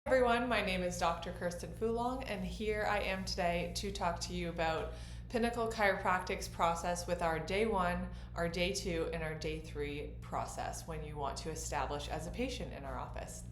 Everyone, my name is Dr. Kirsten Fulong, and here I am today to talk to you about Pinnacle Chiropractic's process with our day 1, our day 2, and our day 3 process when you want to establish as a patient in our office.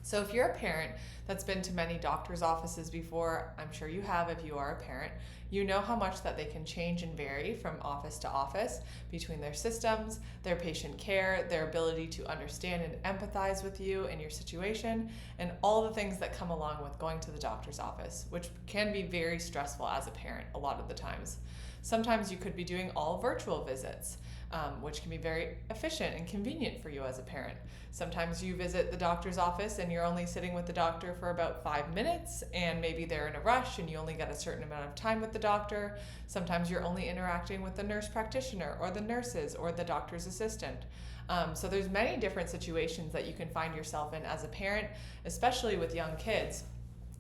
So if you're a parent that's been to many doctor's offices before, I'm sure you have if you are a parent, you know how much that they can change and vary from office to office between their systems, their patient care, their ability to understand and empathize with you and your situation, and all the things that come along with going to the doctor's office, which can be very stressful as a parent a lot of the times. Sometimes you could be doing all virtual visits, which can be very efficient and convenient for you as a parent. Sometimes you visit the doctor's office and you're only sitting with the doctor for about 5 minutes, and maybe they're in a rush and you only get a certain amount of time with the doctor. Sometimes you're only interacting with the nurse practitioner or the nurses or the doctor's assistant. So there's many different situations that you can find yourself in as a parent, especially with young kids,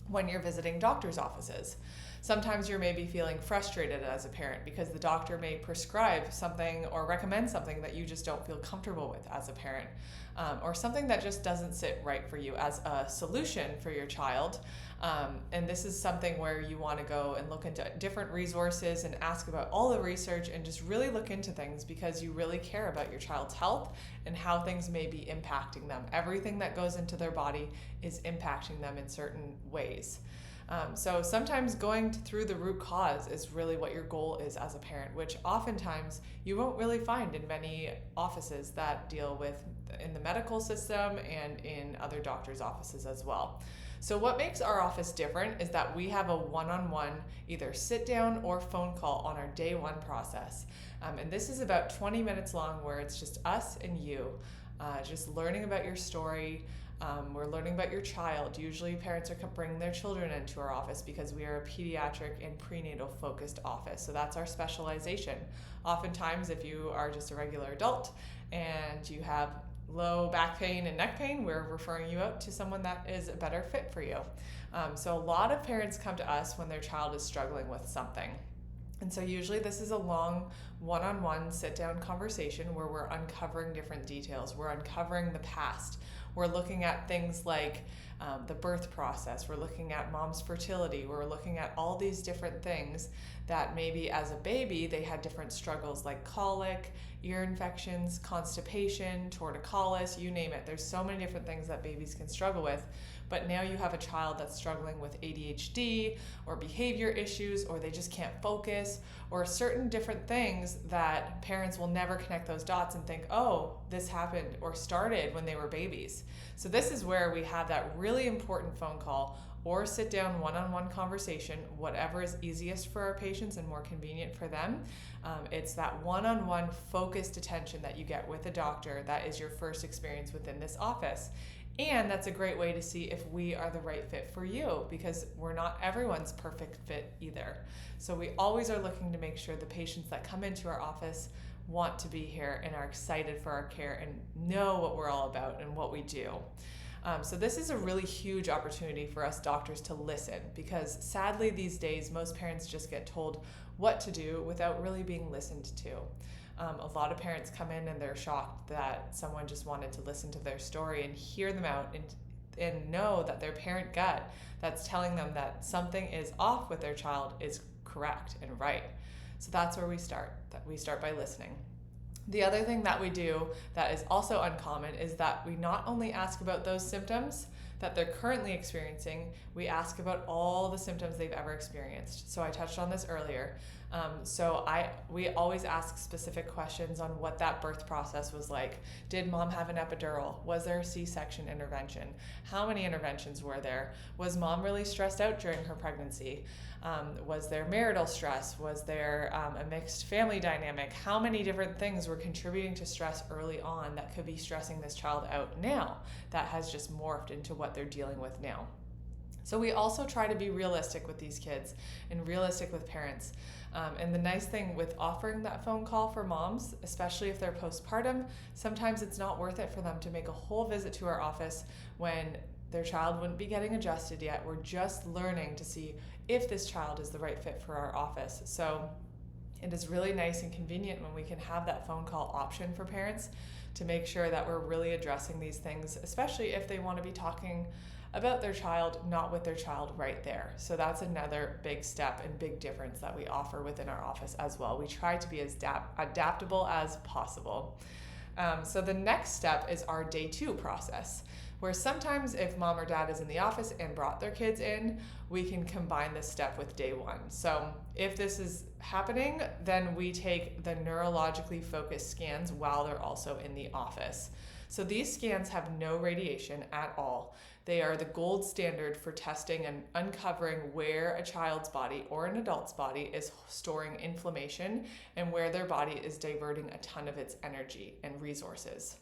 when you're visiting doctor's offices. Sometimes you're maybe feeling frustrated as a parent because the doctor may prescribe something or recommend something that you just don't feel comfortable with as a parent, or something that just doesn't sit right for you as a solution for your child. And this is something where you want to go and look into different resources and ask about all the research and just really look into things because you really care about your child's health and how things may be impacting them. Everything that goes into their body is impacting them in certain ways. So sometimes going through the root cause is really what your goal is as a parent, which oftentimes you won't really find in many offices that deal with in the medical system and in other doctors' offices as well. So what makes our office different is that we have a one-on-one, either sit down or phone call on our day 1 process. And this is about 20 minutes long where it's just us and you, just learning about your story. We're learning about your child. Usually parents are bringing their children into our office because we are a pediatric and prenatal focused office. So that's our specialization. Oftentimes, if you are just a regular adult and you have low back pain and neck pain, we're referring you out to someone that is a better fit for you. So a lot of parents come to us when their child is struggling with something. And so usually this is a long one-on-one sit-down conversation where we're uncovering different details. We're uncovering the past. We're looking at things like the birth process. We're looking at mom's fertility. We're looking at all these different things that maybe as a baby they had different struggles like colic, ear infections, constipation, torticollis, you name it. There's so many different things that babies can struggle with. But now you have a child that's struggling with ADHD or behavior issues, or they just can't focus, or certain different things that parents will never connect those dots and think, oh, this happened or started when they were babies. So this is where we have that really important phone call or sit down one-on-one conversation, whatever is easiest for our patients and more convenient for them. It's that one-on-one focused attention that you get with a doctor that is your first experience within this office. And that's a great way to see if we are the right fit for you, because we're not everyone's perfect fit either. So we always are looking to make sure the patients that come into our office want to be here and are excited for our care and know what we're all about and what we do. So this is a really huge opportunity for us doctors to listen, because sadly these days most parents just get told what to do without really being listened to. A lot of parents come in and they're shocked that someone just wanted to listen to their story and hear them out and know that their parent gut that's telling them that something is off with their child is correct and right. So that's where we start. That we start by listening. The other thing that we do that is also uncommon is that we not only ask about those symptoms that they're currently experiencing, we ask about all the symptoms they've ever experienced. So I touched on this earlier. We always ask specific questions on what that birth process was like. Did mom have an epidural? Was there a C-section intervention? How many interventions were there? Was mom really stressed out during her pregnancy? Was there marital stress? Was there a mixed family dynamic? How many different things were contributing to stress early on that could be stressing this child out now that has just morphed into what they're dealing with now? So we also try to be realistic with these kids and realistic with parents. And the nice thing with offering that phone call for moms, especially if they're postpartum, sometimes it's not worth it for them to make a whole visit to our office when their child wouldn't be getting adjusted yet. We're just learning to see if this child is the right fit for our office. So it is really nice and convenient when we can have that phone call option for parents to make sure that we're really addressing these things, especially if they want to be talking about their child, not with their child right there. So that's another big step and big difference that we offer within our office as well. We try to be as adaptable as possible. So the next step is our day 2 process, where sometimes if mom or dad is in the office and brought their kids in, we can combine this step with day 1. So if this is happening, then we take the neurologically focused scans while they're also in the office. So these scans have no radiation at all. They are the gold standard for testing and uncovering where a child's body or an adult's body is storing inflammation and where their body is diverting a ton of its energy and resources.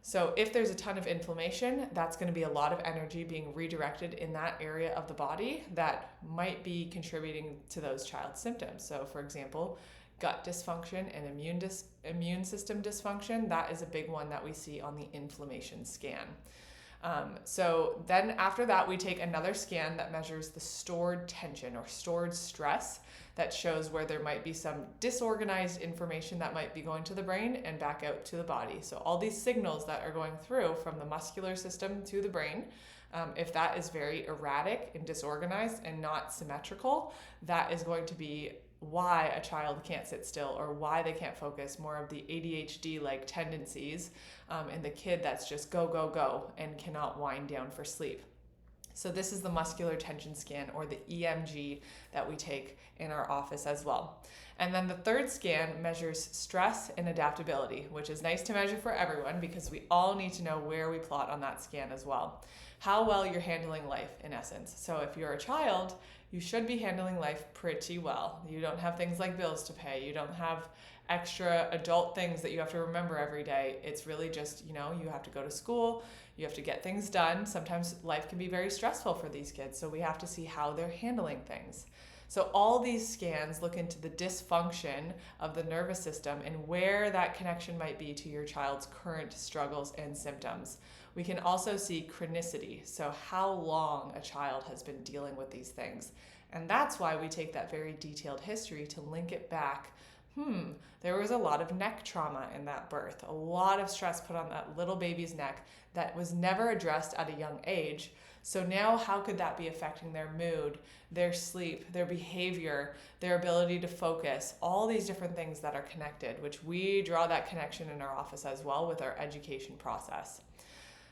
So if there's a ton of inflammation, that's going to be a lot of energy being redirected in that area of the body that might be contributing to those child's symptoms. So for example, gut dysfunction and immune system dysfunction, that is a big one that we see on the inflammation scan. So then after that, we take another scan that measures the stored tension or stored stress that shows where there might be some disorganized information that might be going to the brain and back out to the body. So all these signals that are going through from the muscular system to the brain, if that is very erratic and disorganized and not symmetrical, that is going to be why a child can't sit still or why they can't focus, more of the ADHD-like tendencies in the kid that's just go, go, go and cannot wind down for sleep. So this is the muscular tension scan, or the EMG, that we take in our office as well. And then the third scan measures stress and adaptability, which is nice to measure for everyone because we all need to know where we plot on that scan as well. How well you're handling life, in essence. So if you're a child, you should be handling life pretty well. You don't have things like bills to pay. You don't have extra adult things that you have to remember every day. It's really just, you have to go to school, you have to get things done. Sometimes life can be very stressful for these kids, so we have to see how they're handling things. So all these scans look into the dysfunction of the nervous system and where that connection might be to your child's current struggles and symptoms. We can also see chronicity, so how long a child has been dealing with these things. And that's why we take that very detailed history to link it back. There was a lot of neck trauma in that birth, a lot of stress put on that little baby's neck that was never addressed at a young age. So now how could that be affecting their mood, their sleep, their behavior, their ability to focus, all these different things that are connected, which we draw that connection in our office as well with our education process.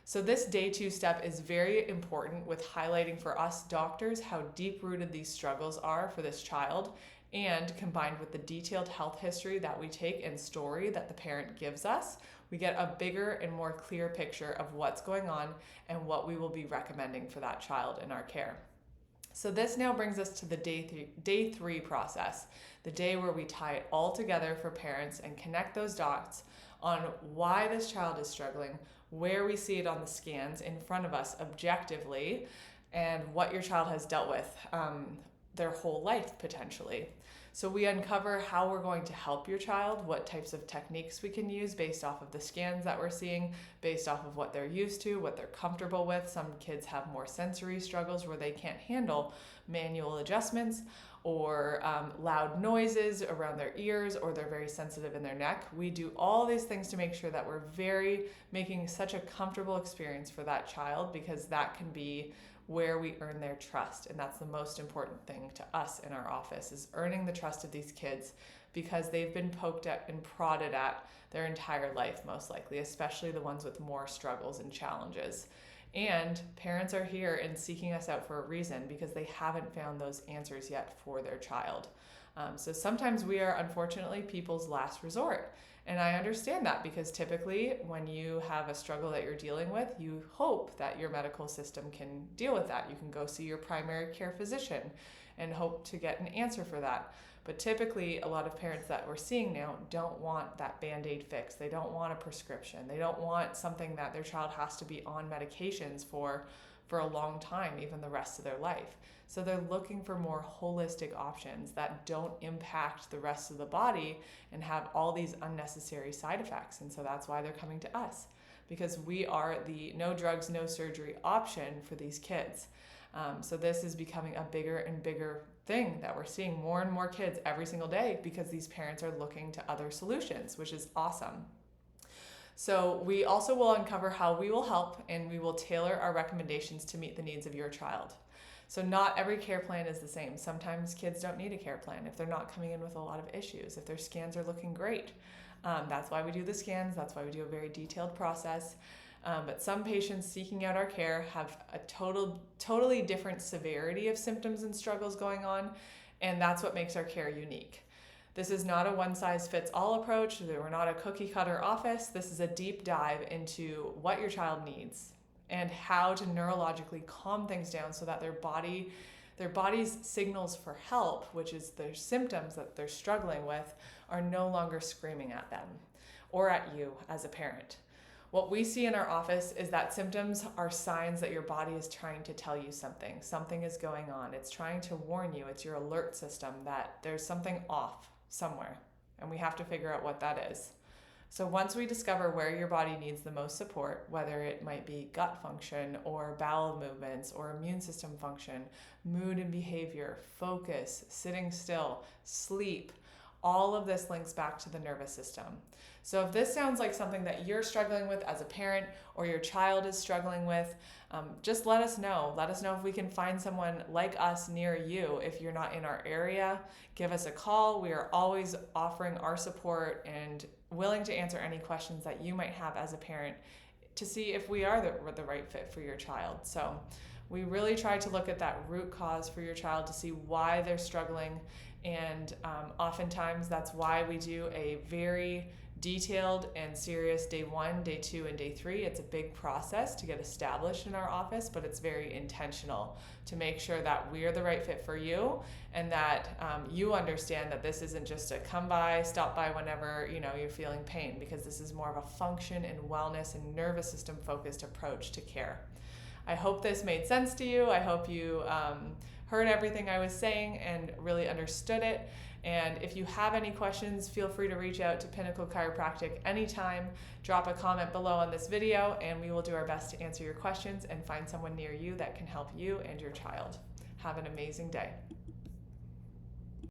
So this day 2 step is very important with highlighting for us doctors how deep-rooted these struggles are for this child, and combined with the detailed health history that we take and story that the parent gives us, we get a bigger and more clear picture of what's going on and what we will be recommending for that child in our care. So this now brings us to the day 3 process, the day where we tie it all together for parents and connect those dots on why this child is struggling, where we see it on the scans in front of us objectively, and what your child has dealt with their whole life potentially. So we uncover how we're going to help your child, what types of techniques we can use based off of the scans that we're seeing, based off of what they're used to, what they're comfortable with. Some kids have more sensory struggles where they can't handle manual adjustments or loud noises around their ears, or they're very sensitive in their neck. We do all these things to make sure that we're making such a comfortable experience for that child, because that can be where we earn their trust. And that's the most important thing to us in our office, is earning the trust of these kids, because they've been poked at and prodded at their entire life, most likely, especially the ones with more struggles and challenges. And parents are here and seeking us out for a reason, because they haven't found those answers yet for their child. So sometimes we are, unfortunately, people's last resort. And I understand that, because typically when you have a struggle that you're dealing with, you hope that your medical system can deal with that. You can go see your primary care physician and hope to get an answer for that. But typically, a lot of parents that we're seeing now don't want that Band-Aid fix. They don't want a prescription. They don't want something that their child has to be on medications for a long time, even the rest of their life. So they're looking for more holistic options that don't impact the rest of the body and have all these unnecessary side effects. And so that's why they're coming to us, because we are the no drugs, no surgery option for these kids. So this is becoming a bigger and bigger thing that we're seeing more and more kids every single day, because these parents are looking to other solutions, which is awesome. So we also will uncover how we will help, and we will tailor our recommendations to meet the needs of your child. So not every care plan is the same. Sometimes kids don't need a care plan if they're not coming in with a lot of issues, if their scans are looking great. That's why we do the scans. That's why we do a very detailed process. But some patients seeking out our care have a totally different severity of symptoms and struggles going on, and that's what makes our care unique. This is not a one-size-fits-all approach. We're not a cookie-cutter office. This is a deep dive into what your child needs and how to neurologically calm things down so that their body's signals for help, which is their symptoms that they're struggling with, are no longer screaming at them or at you as a parent. What we see in our office is that symptoms are signs that your body is trying to tell you something. Something is going on. It's trying to warn you. It's your alert system that there's something off somewhere, and we have to figure out what that is. So once we discover where your body needs the most support, whether it might be gut function or bowel movements or immune system function, mood and behavior, focus, sitting still, sleep, all of this links back to the nervous system. So if this sounds like something that you're struggling with as a parent or your child is struggling with, just let us know. Let us know if we can find someone like us near you. If you're not in our area, give us a call. We are always offering our support and willing to answer any questions that you might have as a parent to see if we are the right fit for your child. So we really try to look at that root cause for your child to see why they're struggling. And oftentimes that's why we do a very detailed and serious day 1, day 2, and day 3. It's a big process to get established in our office, but it's very intentional to make sure that we're the right fit for you, and that you understand that this isn't just a come by, stop by whenever you're feeling pain, because this is more of a function and wellness and nervous system focused approach to care. I hope this made sense to you. I hope you heard everything I was saying and really understood it. And if you have any questions, feel free to reach out to Pinnacle Chiropractic anytime. Drop a comment below on this video, and we will do our best to answer your questions and find someone near you that can help you and your child. Have an amazing day.